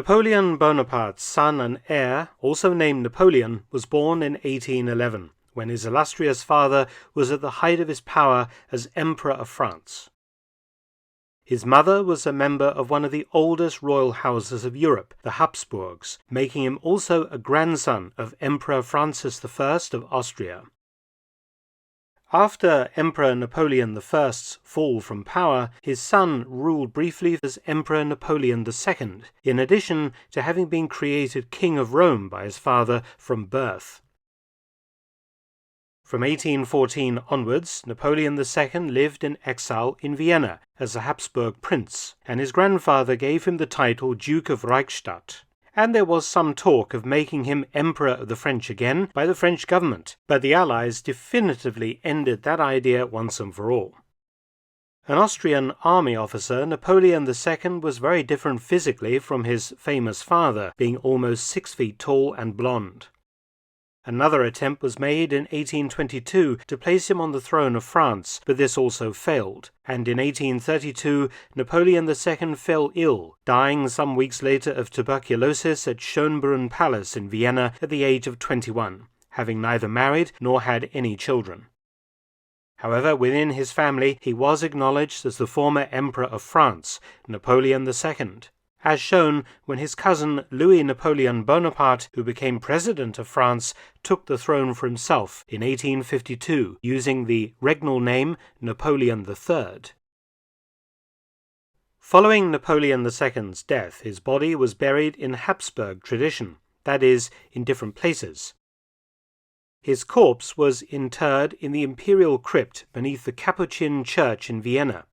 Napoleon Bonaparte's son and heir, also named Napoleon, was born in 1811, when his illustrious father was at the height of his power as Emperor of France. His mother was a member of one of the oldest royal houses of Europe, the Habsburgs, making him also a grandson of Emperor Francis I of Austria. After Emperor Napoleon I's fall from power, his son ruled briefly as Emperor Napoleon II, in addition to having been created King of Rome by his father from birth. From 1814 onwards, Napoleon II lived in exile in Vienna as a Habsburg prince, and his grandfather gave him the title Duke of Reichstadt. And there was some talk of making him Emperor of the French again by the French government, but the Allies definitively ended that idea once and for all. An Austrian army officer, Napoleon II was very different physically from his famous father, being almost 6 feet tall and blonde. Another attempt was made in 1822 to place him on the throne of France, but this also failed, and in 1832 Napoleon II fell ill, dying some weeks later of tuberculosis at Schönbrunn Palace in Vienna at the age of 21, having neither married nor had any children. However, within his family he was acknowledged as the former Emperor of France, Napoleon II, as shown when his cousin Louis Napoleon Bonaparte, who became President of France, took the throne for himself in 1852, using the regnal name Napoleon III. Following Napoleon II's death, his body was buried in Habsburg tradition, that is, in different places. His corpse was interred in the imperial crypt beneath the Capuchin Church in Vienna.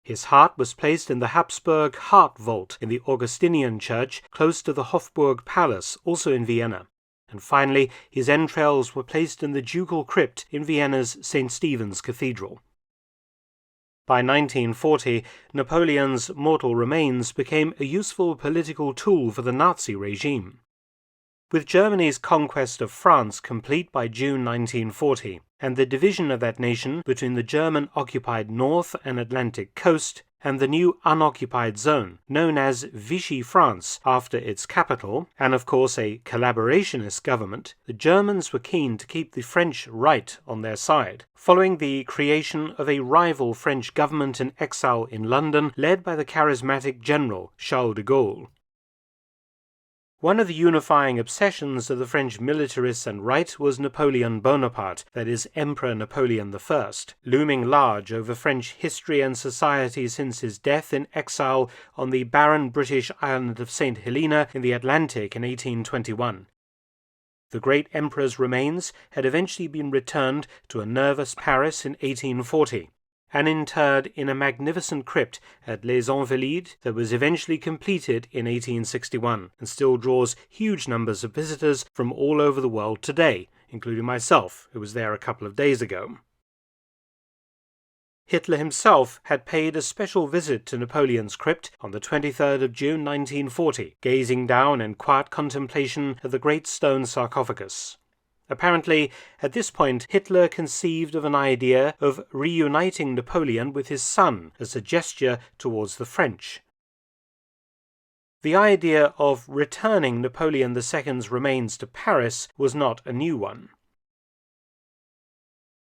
His heart was placed in the Habsburg Heart Vault in the Augustinian Church close to the Hofburg Palace, also in Vienna. And finally, his entrails were placed in the ducal crypt in Vienna's St. Stephen's Cathedral. By 1940, Napoleon's mortal remains became a useful political tool for the Nazi regime. With Germany's conquest of France complete by June 1940, and the division of that nation between the German-occupied North and Atlantic coast and the new unoccupied zone, known as Vichy France after its capital, and of course a collaborationist government, the Germans were keen to keep the French right on their side, following the creation of a rival French government in exile in London led by the charismatic general Charles de Gaulle. One of the unifying obsessions of the French militarists and right was Napoleon Bonaparte, that is, Emperor Napoleon I, looming large over French history and society since his death in exile on the barren British island of St. Helena in the Atlantic in 1821. The great emperor's remains had eventually been returned to a nervous Paris in 1840. And interred in a magnificent crypt at Les Invalides that was eventually completed in 1861 and still draws huge numbers of visitors from all over the world today, including myself, who was there a couple of days ago. Hitler himself had paid a special visit to Napoleon's crypt on the 23rd of June 1940, gazing down in quiet contemplation at the great stone sarcophagus. Apparently, at this point, Hitler conceived of an idea of reuniting Napoleon with his son as a gesture towards the French. The idea of returning Napoleon II's remains to Paris was not a new one.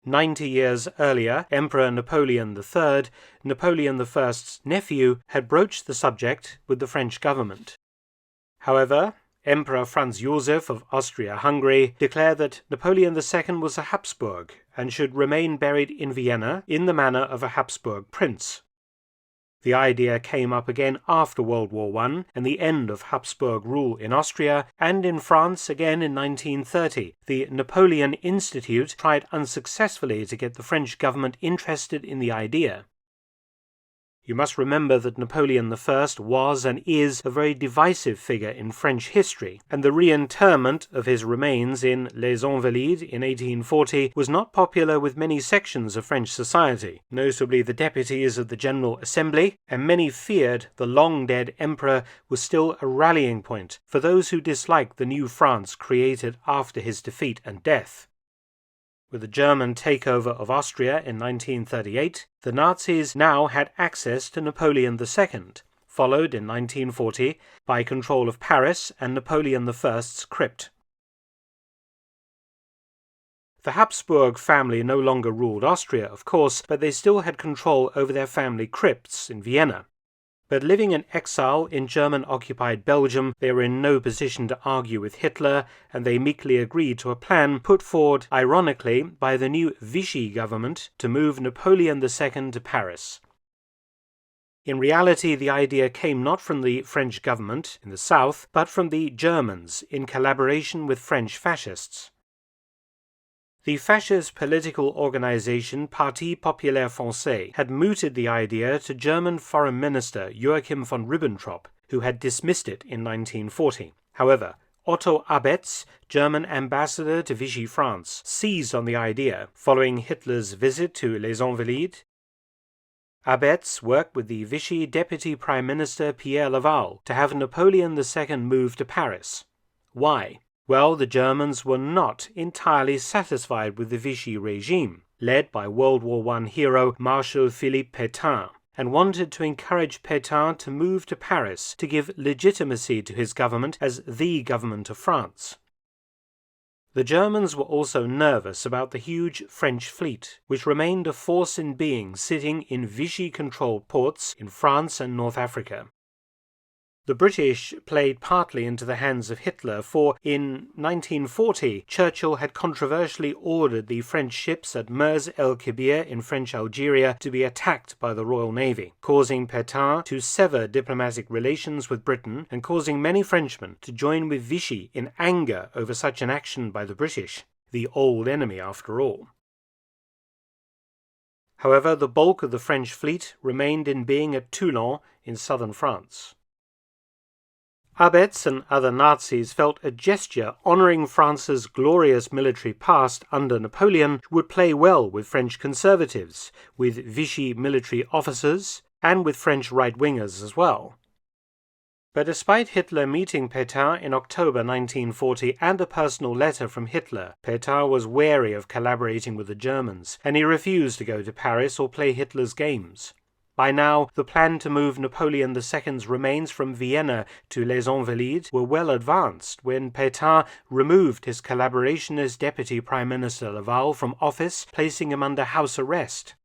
90 years earlier, Emperor Napoleon III, Napoleon I's nephew, had broached the subject with the French government. However, Emperor Franz Joseph of Austria-Hungary declared that Napoleon II was a Habsburg and should remain buried in Vienna in the manner of a Habsburg prince. The idea came up again after World War I and the end of Habsburg rule in Austria, and in France again in 1930. The Napoleon Institute tried unsuccessfully to get the French government interested in the idea. You must remember that Napoleon I was and is a very divisive figure in French history, and the reinterment of his remains in Les Invalides in 1840 was not popular with many sections of French society, notably the deputies of the General Assembly, and many feared the long-dead emperor was still a rallying point for those who disliked the new France created after his defeat and death. With the German takeover of Austria in 1938, the Nazis now had access to Napoleon II, followed in 1940 by control of Paris and Napoleon I's crypt. The Habsburg family no longer ruled Austria, of course, but they still had control over their family crypts in Vienna. But living in exile in German-occupied Belgium, they were in no position to argue with Hitler, and they meekly agreed to a plan put forward, ironically, by the new Vichy government to move Napoleon II to Paris. In reality, the idea came not from the French government in the south, but from the Germans in collaboration with French fascists. The fascist political organization Parti Populaire Français had mooted the idea to German Foreign Minister Joachim von Ribbentrop, who had dismissed it in 1940. However, Otto Abetz, German ambassador to Vichy France, seized on the idea following Hitler's visit to Les Invalides. Abetz worked with the Vichy Deputy Prime Minister Pierre Laval to have Napoleon II move to Paris. Why? Well, the Germans were not entirely satisfied with the Vichy regime, led by World War I hero Marshal Philippe Pétain, and wanted to encourage Pétain to move to Paris to give legitimacy to his government as the government of France. The Germans were also nervous about the huge French fleet, which remained a force in being sitting in Vichy-controlled ports in France and North Africa. The British played partly into the hands of Hitler, for in 1940 Churchill had controversially ordered the French ships at Mers el-Kebir in French Algeria to be attacked by the Royal Navy, causing Pétain to sever diplomatic relations with Britain and causing many Frenchmen to join with Vichy in anger over such an action by the British, the old enemy after all. However, the bulk of the French fleet remained in being at Toulon in southern France. Abetz and other Nazis felt a gesture honouring France's glorious military past under Napoleon would play well with French conservatives, with Vichy military officers, and with French right-wingers as well. But despite Hitler meeting Pétain in October 1940 and a personal letter from Hitler, Pétain was wary of collaborating with the Germans, and he refused to go to Paris or play Hitler's games. By now, the plan to move Napoleon II's remains from Vienna to Les Invalides were well advanced when Pétain removed his collaborationist Deputy Prime Minister Laval from office, placing him under house arrest.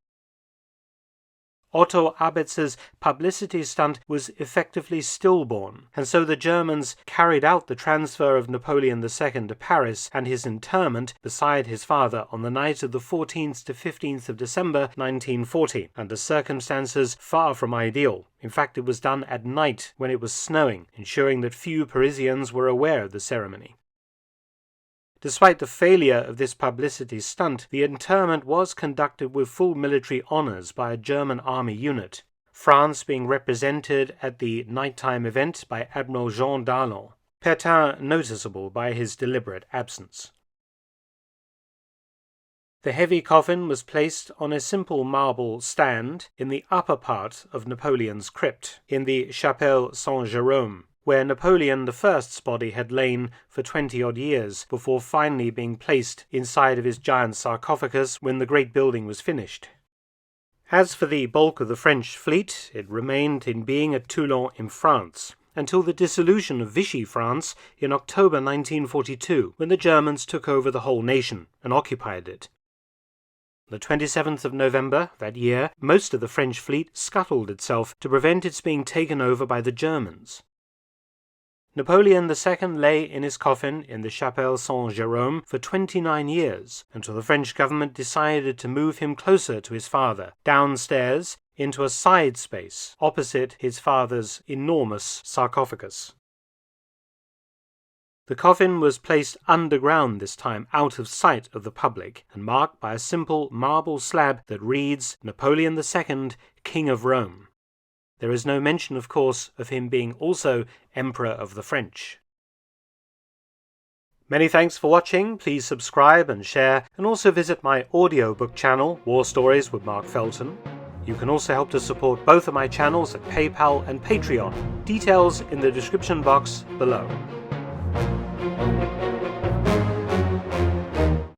Otto Abetz's publicity stunt was effectively stillborn, and so the Germans carried out the transfer of Napoleon II to Paris and his interment beside his father on the night of the 14th to 15th of December 1940, under circumstances far from ideal. In fact, it was done at night when it was snowing, ensuring that few Parisians were aware of the ceremony. Despite the failure of this publicity stunt, the interment was conducted with full military honours by a German army unit, France being represented at the nighttime event by Admiral Jean Darlan, Pétain noticeable by his deliberate absence. The heavy coffin was placed on a simple marble stand in the upper part of Napoleon's crypt, in the Chapelle Saint-Jérôme, where Napoleon I's body had lain for 20-odd years before finally being placed inside of his giant sarcophagus when the great building was finished. As for the bulk of the French fleet, it remained in being at Toulon in France, until the dissolution of Vichy France in October 1942, when the Germans took over the whole nation and occupied it. The 27th of November that year, most of the French fleet scuttled itself to prevent its being taken over by the Germans. Napoleon II lay in his coffin in the Chapelle Saint-Jérôme for 29 years, until the French government decided to move him closer to his father, downstairs into a side space opposite his father's enormous sarcophagus. The coffin was placed underground this time, out of sight of the public, and marked by a simple marble slab that reads, Napoleon II, King of Rome. There is no mention, of course, of him being also Emperor of the French. Many thanks for watching. Please subscribe and share, and also visit my audiobook channel, War Stories with Mark Felton. You can also help to support both of my channels at PayPal and Patreon. Details in the description box below.